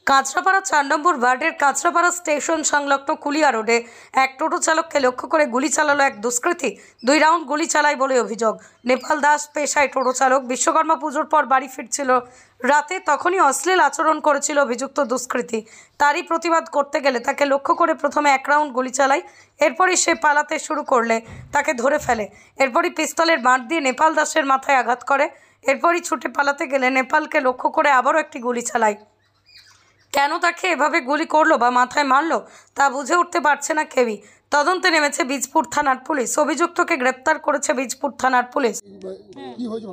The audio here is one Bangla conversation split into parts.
কাঁচরাপাড়া ৪ নম্বর ওয়ার্ডের কাঁচরাপাড়া স্টেশন সংলগ্ন কুলিয়া রোডে এক টোটো চালককে লক্ষ্য করে গুলি চালালো এক দুষ্কৃতী। 2 রাউন্ড গুলি চালায় বলে অভিযোগ। নেপাল দাস পেশায় টোটো চালক। বিশ্বকর্মা পুজোর পর বাড়ি ফিরছিল রাতে, তখনই অশ্লীল আচরণ করেছিল অভিযুক্ত দুষ্কৃতী। তারই প্রতিবাদ করতে গেলে তাকে লক্ষ্য করে প্রথমে 1 রাউন্ড গুলি চালায়। এরপরই সে পালাতে শুরু করলে তাকে ধরে ফেলে। এরপরই পিস্তলের বাঁট দিয়ে নেপাল দাসের মাথায় আঘাত করে। এরপরই ছুটে পালাতে গেলে নেপালকে লক্ষ্য করে আবারও একটি গুলি চালায়। কেন তাকে এভাবে গুলি করলো বা মাথায় মারলো তা বুঝে উঠতে পারছে না কেউই। তদন্তে নেমেছে বীজপুর থানার পুলিশ। অভিযুক্তকে গ্রেপ্তার করেছে বীজপুর থানার পুলিশ। কি হয়েছে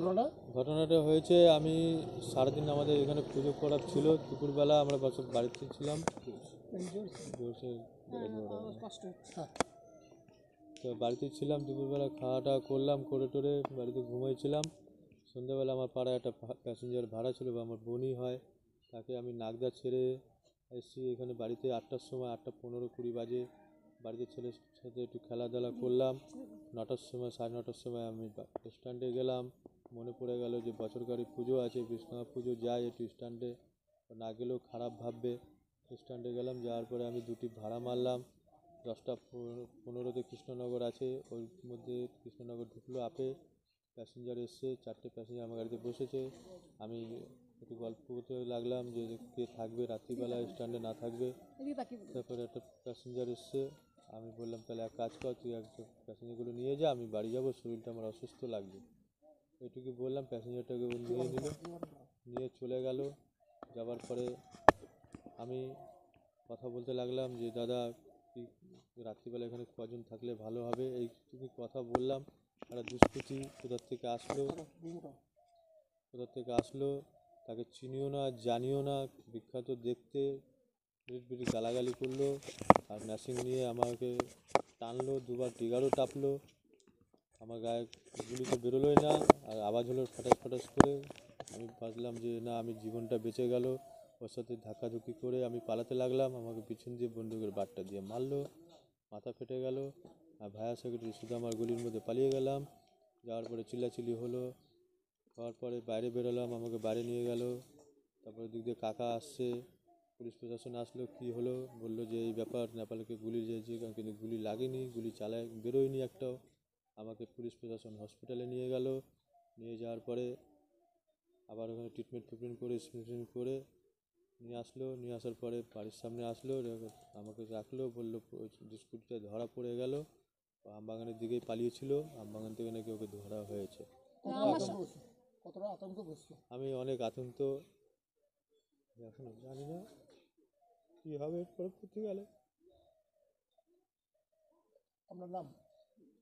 ঘটনাটা হয়েছে, আমি সারাদিন আমাদের এখানে পুজো করার ছিল। দুপুরবেলা আমরা বাড়িতে ছিলাম, তো বাড়িতে ছিলাম। দুপুরবেলা খাওয়া দাওয়া করলাম, করে টোরে বাড়িতে ঘুমাইছিলাম। সন্ধ্যাবেলা আমার পাড়ায় একটা প্যাসেঞ্জার ভাড়া ছিল, বা আমার বোনই হয়, তাকে আমি নাগদা ছেড়ে এসেছি এখানে বাড়িতে 8টার সময়। 8:15-20 বাজে বাড়িতে ছেলের সাথে একটু খেলাধুলা করলাম। 9টার সময়, 9:30টার সময় আমি স্ট্যান্ডে গেলাম। মনে পড়ে গেল যে বছরকারি পুজো আছে, বিশ্বকর্মা পুজো, যাই একটু স্ট্যান্ডে, না গেলেও খারাপ ভাববে। স্ট্যান্ডে গেলাম, যাওয়ার পরে আমি 2টি ভাড়া মারলাম। 10:15-তে কৃষ্ণনগর আছে, ওর মধ্যে কৃষ্ণনগর ঢুকলো আপে। প্যাসেঞ্জার এসছে, 4টে প্যাসেঞ্জার আমার গাড়িতে বসেছে। আমি একটু গল্প করতে লাগলাম যে কে থাকবে রাত্রিবেলা স্ট্যান্ডে না থাকবে। তারপরে একটা প্যাসেঞ্জার এসছে, আমি বললাম তাহলে এক কাজ কর, তুই একটু প্যাসেঞ্জারগুলো নিয়ে যা, আমি বাড়ি যাবো, শরীরটা আমার অসুস্থ লাগছে। এটুকু বললাম, প্যাসেঞ্জারটাকে নিয়ে নিল, নিয়ে চলে গেল। যাবার পরে আমি কথা বলতে লাগলাম যে দাদা, কি রাত্রিবেলা এখানে কজন থাকলে ভালো হবে, এইটুকু কথা বললাম। একটা দুষ্কৃতী কোথার থেকে আসলো, তাকে চিনিও না জানিও না, বিখ্যাত দেখতে, বিড়ি গালাগালি করলো, আর ম্যাশিং নিয়ে আমাকে টানলো, 2বার ট্রিগারও টাপলো। আমার গায়ে গুলি তো বেরোলোই না, আর আওয়াজ হলো ফটাস ফটাস করে। আমি ভাবলাম যে না, আমি জীবনটা বেঁচে গেল। ওর সাথে ধাক্কাধুক্কি করে আমি পালাতে লাগলাম। আমাকে পিছন দিয়ে বন্দুকের বাটটা দিয়ে মারলো, মাথা ফেটে গেল। আর ভায়া সেক্রেটারি শুধু আমার গুলির মধ্যে পালিয়ে গেলাম। যাওয়ার পরে চিল্লাচিল্লি হলো, হওয়ার পরে বাইরে বেরোলাম, আমাকে বাইরে নিয়ে গেল। তারপরে দিক দিয়ে কাকা আসছে, পুলিশ প্রশাসন আসলো। কি হলো, বললো যে এই ব্যাপার, নেপালকে গুলি দিয়েছে, কিন্তু গুলি লাগেনি, গুলি চালায় বেরোয়নি একটাও। আমাকে পুলিশ প্রশাসন হসপিটালে নিয়ে গেল। নিয়ে যাওয়ার পরে আবার ওখানে ট্রিটমেন্ট করে স্ক্রিন করে নিয়ে আসলো। নিয়ে আসার পরে বাড়ির সামনে আসলো, আমাকে রাখলো, বললো দুষ্কৃতীটা ধরা পড়ে গেল। আমবাগানের দিকেই পালিয়েছিল, আমবাগান থেকে নাকি ওকে ধরা হয়েছে। আমি অনেক আতঙ্ক, এখন জানি না কী হবে পরবর্তী গেলে। আপনার নাম?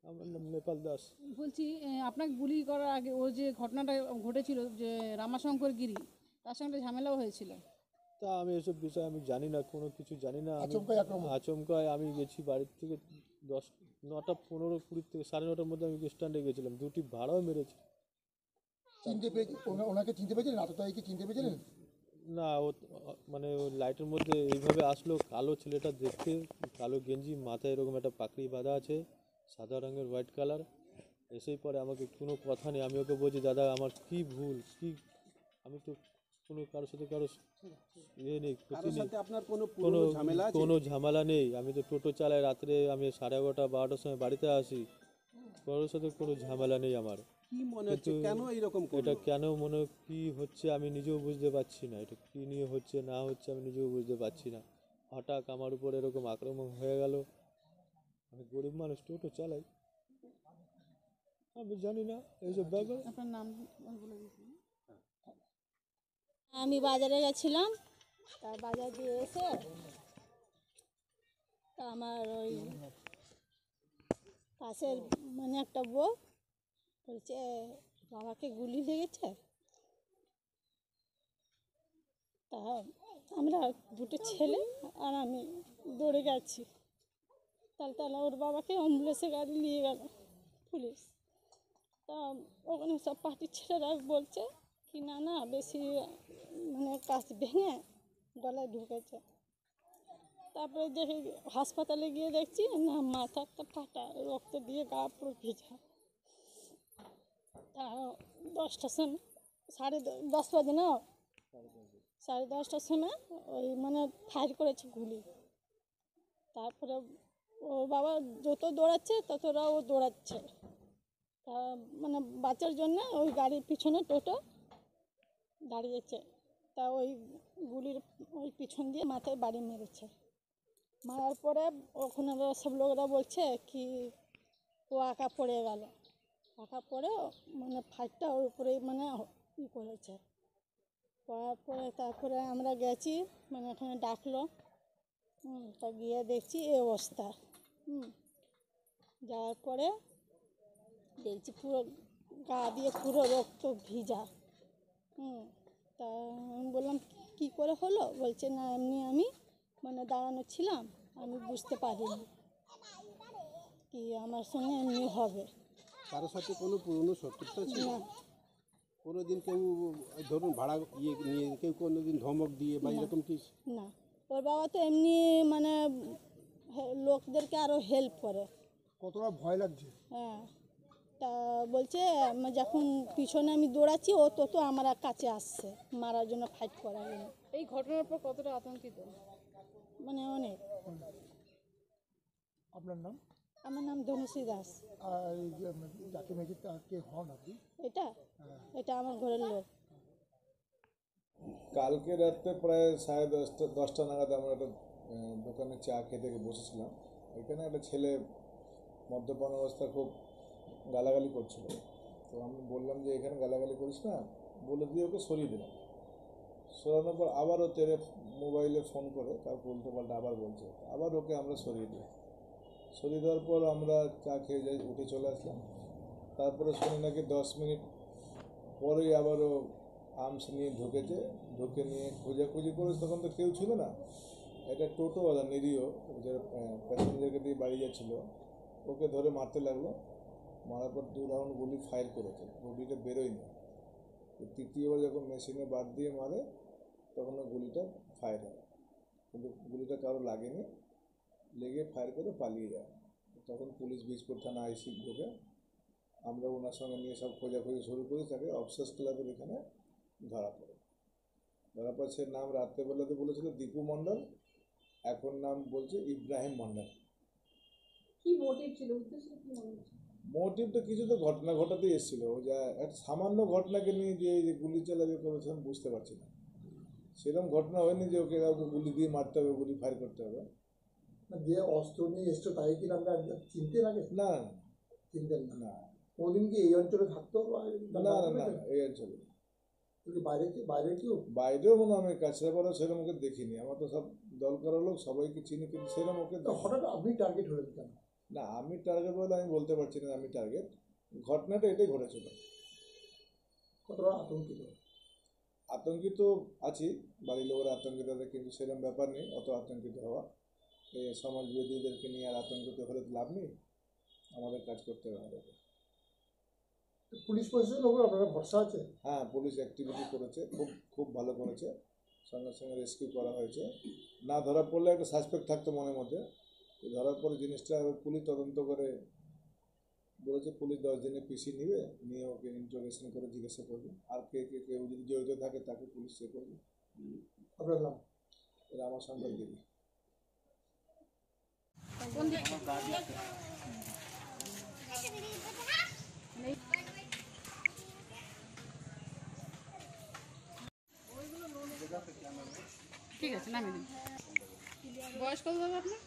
আমার নাম নেপাল দাস। বলছি, আপনাকে গুলি করার আগে ও যে ঘটনাটা ঘটেছিল, যে রামাশঙ্কর গিরি, তার সঙ্গে ঝামেলাও হয়েছিল। তা আমি এসব বিষয় আমি জানি না, কোনো কিছু জানি না। আচমকায় আমি গেছি বাড়ির থেকে 9:15-20 থেকে 9:30টার মধ্যে আমি স্ট্যান্ডে গেছিলাম। 2টি ভাড়াও মেরেছি। ওনাকে চিনতে পেরেছিলেন? আততায়ীকে চিনতে পেরেছিলেন? না, ও মানে ওই লাইটের মধ্যে এইভাবে আসলো, কালো ছেলেটা দেখতে, কালো গেঞ্জি, মাথায় এরকম একটা পাকড়ি বাঁধা আছে, সাদা রঙের হোয়াইট কালার। এসেই পরে আমাকে কোনো কথা নেই, আমি ওকে বলছি দাদা আমার কি ভুল, কি আমি তো কোনো কারোর সাথে ইয়ে নেই, ক্ষতি নেই, কোনো ঝামেলা নেই। আমি তো টোটো চালাই, রাত্রে আমি 11:30-12টার সময় বাড়িতে আসি, কারোর সাথে কোনো ঝামেলা নেই আমার। কি মনে হচ্ছে, কেন এইরকম এটা কেন মনে কি হচ্ছে আমি নিজেও বুঝতে পারছি না। এটা কী নিয়ে হচ্ছে না হচ্ছে আমি নিজেও বুঝতে পারছি না। হঠাৎ আমার উপর এরকম আক্রমণ হয়ে গেল। আমি গরিব মানুষ, টোটো চালাই, আমি জানি না এইসব ব্যাপার। আপনার নাম বলে দিয়েছিলেন? আমি বাজারে গেছিলাম, তা বাজার দিয়ে এসে তা আমার ওই পাশের মানে একটা বউ বলছে বাবাকে গুলি লেগেছে। তা আমরা 2টো ছেলে আর আমি দৌড়ে গেছি। তাহলে ওর বাবাকে অ্যাম্বুলেন্সে গাড়ি নিয়ে গেল পুলিশ। তা ওখানে সব পার্টির ছেলেরা বলছে কি না না বেশি মানে কাছ ভেঙে গলায় ঢুকেছে। তারপরে দেখে হাসপাতালে গিয়ে দেখছি না, মাথাটা ফাটা, রক্ত দিয়ে গা পুরো ভিজা। তা 10টার সময় 10:30 বাজে না, 10:30টার সময় ওই মানে ফায়ার করেছে গুলি। তারপরে ওর বাবা যত দৌড়াচ্ছে ততটা ও দৌড়াচ্ছে। তা মানে বাঁচার জন্য ওই গাড়ির পিছনে টোটো দাঁড়িয়েছে, তা ওই গুলির ওই পিছন দিয়ে মাথায় বাড়ি মেরেছে। মারার পরে ওখানে সব লোকরা বলছে কি ও একা পড়ে গেল, একা পড়ে মানে ফাইটটা ওর উপরেই মানে করেছে। পড়ার পরে তারপরে আমরা গেছি, মানে এখানে ডাকলো, তা গিয়ে দেখছি এই অবস্থা। যাওয়ার পরে দেখছি পুরো গা দিয়ে পুরো রক্ত ভিজা। তা আমি বললাম কী করে হলো? বলছে না এমনি আমি মানে দাঁড়ানো ছিলাম, আমি বুঝতে পারিনি কি আমার সঙ্গে এমনি হবে। কারোর সাথে কোনো পুরনো শত্রুতা ছিল? না, কোনো দিন কেউ ধরুন ভাড়া নিয়ে কেউ কোনো দিন ধমক দিয়ে বা এরকম কি? না, ওর বাবা তো এমনি মানে লোকদেরকে আরও হেল্প করে। কতটা ভয় লাগছে? হ্যাঁ, তা বলছে যখন পিছনে আমি দৌড়াচ্ছি ও তত আমার কাছে আসছে মারার জন্য, ফাইট করার জন্য। এই ঘটনার পর কতটা আতঙ্কিত? মানে অনেক। আপনার নাম? আমার নাম ধনুশ্রী দাস। আর এই যে যাকে মেয়েছে কে হন আপনি? এটা আমার ঘরের লোক। কালকে রাত্রে প্রায় 10:30 নাগাদ আমরা একটা দোকানে চা খেতে বসেছিলাম। এখানে একটা ছেলে মদ্যপান অবস্থা খুব গালাগালি করছিল। তো আমি বললাম যে এখানে গালাগালি করিস না, বলে দিয়ে ওকে সরিয়ে দিলাম। সরানোর পর আবারও তেরে মোবাইলে ফোন করে কাউকে উল্টো পাল্টা আবার বলছে, আবার ওকে আমরা সরিয়ে দিই। সরিয়ে দেওয়ার পর আমরা চা খেয়ে যাই, উঠে চলে আসলাম। তারপরে শুনে নাকি 10 মিনিট পরেই আবারও আর্মস নিয়ে ঢুকেছে, ঢুকে নিয়ে খোঁজাখুঁজি করে, তখন তো কেউ ছিল না। এটা টোটোওয়ালা নিরীহ যারা প্যাসেঞ্জারকে দিয়ে বাড়ি যাচ্ছিলো, ওকে ধরে মারতে লাগলো। মারার পর 2 রাউন্ড গুলি ফায়ার করেছে, গুলিটা বেরোয়নি। তৃতীয়বার যখন মেশিনে বাদ দিয়ে মারে তখন ওই গুলিটা ফায়ার হয়, কিন্তু গুলিটা কারো লাগেনি, লেগে ফায়ার করে পালিয়ে যায়। তখন পুলিশ বীজপুর থানা আইসি ঢুকে, আমরা ওনার সঙ্গে নিয়ে সব খোঁজাখুঁজি শুরু করি। তাকে অফসার্স ক্লাবের এখানে ধরা পড়ে। ধরা পড়ে সে নাম রাত্রেবেলাতে বলেছিল দীপু মণ্ডল, এখন নাম বলছে ইব্রাহিম মণ্ডল। কি মোটিভ ছিল, উদ্দেশ্য কি মনে হচ্ছে? মোটিভটা কিছু তো ঘটনা ঘটাতেই এসেছিলো, যা একটা সামান্য ঘটনাকে নিয়ে যে গুলি চালাবে করেছে আমি বুঝতে পারছি না। সেরকম ঘটনা হয়নি যে ওকে কাউকে গুলি দিয়ে মারতে হবে, গুলি ফায়ার করতে হবে। না, যে অস্ত্র নিয়ে এসছো তাই কি আমরা চিনতেন আগে? না চিনতেন না? না কোনদিন কি এই অঞ্চলে থাকতো? না না না, এই অঞ্চলে। বাইরে কেউ? বাইরেও মনে আমি কাছড়াপাড়া সেরকম ওকে দেখিনি। আমার তো সব দল করার লোক, সবাইকে চিনি, কিন্তু সেরকম ওকে হঠাৎ আপনি টার্গেট হলেন কেন? না, আমি টার্গেট বলে আমি বলতে পারছি না আমি টার্গেট। ঘটনাটা এটাই ঘটেছিল। কতটা আতঙ্কিত? আতঙ্কিত আছি, বাড়ির লোকেরা আতঙ্কিত আছে, কিন্তু সেরকম ব্যাপার নেই অত আতঙ্কিত হওয়া। এই সমাজ বিরোধীদেরকে নিয়ে আর আতঙ্কিত হলে লাভ নেই, আমাদের কাজ করতে হবে আমাদেরকে। পুলিশ প্রশাসনের উপর আপনারা ভরসা আছে? হ্যাঁ, পুলিশ অ্যাক্টিভিটি করেছে, খুব ভালো করেছে। সঙ্গে সঙ্গে রেস্কিউ করা হয়েছে। না ধরা পড়লে একটা সাসপেক্ট থাকতো মনের মধ্যে, ধরার পরে জিনিসটা পুলিশ তদন্ত করে বলেছে পুলিশ 10 দিনে পিসি নিয়ে ওকে ইন্টারোগেশন করে জিজ্ঞাসা করবে, আর কেউ যদি জড়িত থাকে তাকে পুলিশ চেক করবে। আপনার নাম? রামাশঙ্কর দেবী। ঠিক আছে, নামিয়ে দিন। বয়স কত হবে আপনার?